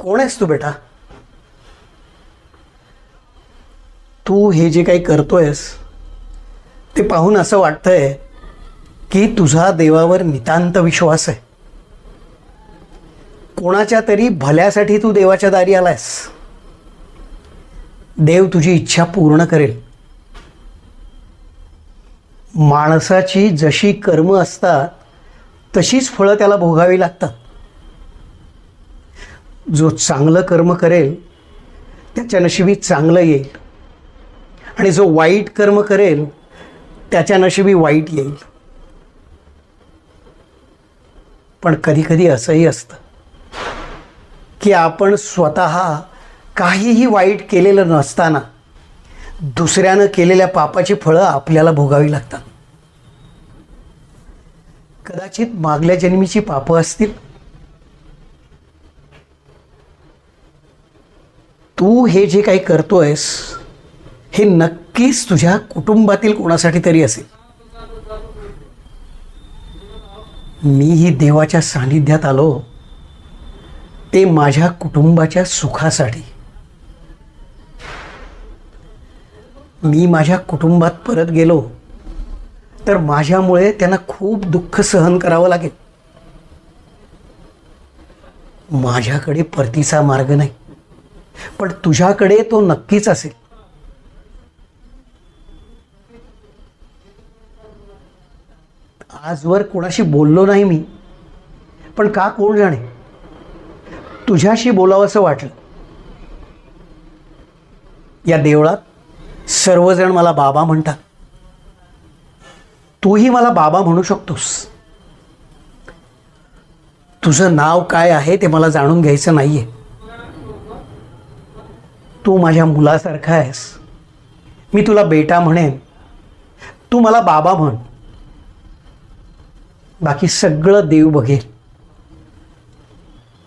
कोण आहेस तू बेटा? तू हे जे काही करतोयस ते पाहून असं वाटतंय की तुझा देवावर नितांत विश्वास आहे. कोणाच्या तरी भल्यासाठी तू देवाच्या दारी आलायस. देव तुझी इच्छा पूर्ण करेल. माणसाची जशी कर्म असतात तशीच फळं त्याला भोगावी लागतात. जो चांगलं कर्म करेल त्याच्या नशिबी चांगलं येईल आणि जो वाईट कर्म करेल त्याच्या नशिबी वाईट येईल. पण कधीकधी असंही असतं की आपण स्वतः काहीही वाईट केलेलं नसताना दुसऱ्यानं केलेल्या पापाची फळं आपल्याला भोगावी लागतात. कदाचित मागल्या जन्मीची पापं असतील. तू हे जे काही करतोयस हे नक्कीच तुझ्या कुटुंबातील कोणासाठी तरी असेल. मीही देवाच्या सानिध्यात आलो ते माझ्या कुटुंबाच्या सुखासाठी. मी माझ्या कुटुंबात परत गेलो तर माझ्यामुळे त्यांना खूप दुःख सहन करावं लागेल. माझ्याकडे परतीचा मार्ग नाही, पण तुझ्याकडे तो नक्कीच असेल. आजवर कोणाशी बोललो नाही मी, पण का कोण जाणे तुझ्याशी बोलावं असं वाटलं. या देवळात सर्वजण मला बाबा म्हणतात. तूही मला बाबा म्हणू शकतोस. तुझं नाव काय आहे ते मला जाणून घ्यायचं नाहीये. तू माझ्या मुलासारखा आहेस. मी तुला बेटा म्हणेन, तू मला बाबा म्हण. बाकी सगळं देव बघेल.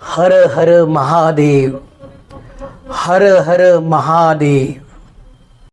हर हर महादेव, हर हर महादेव.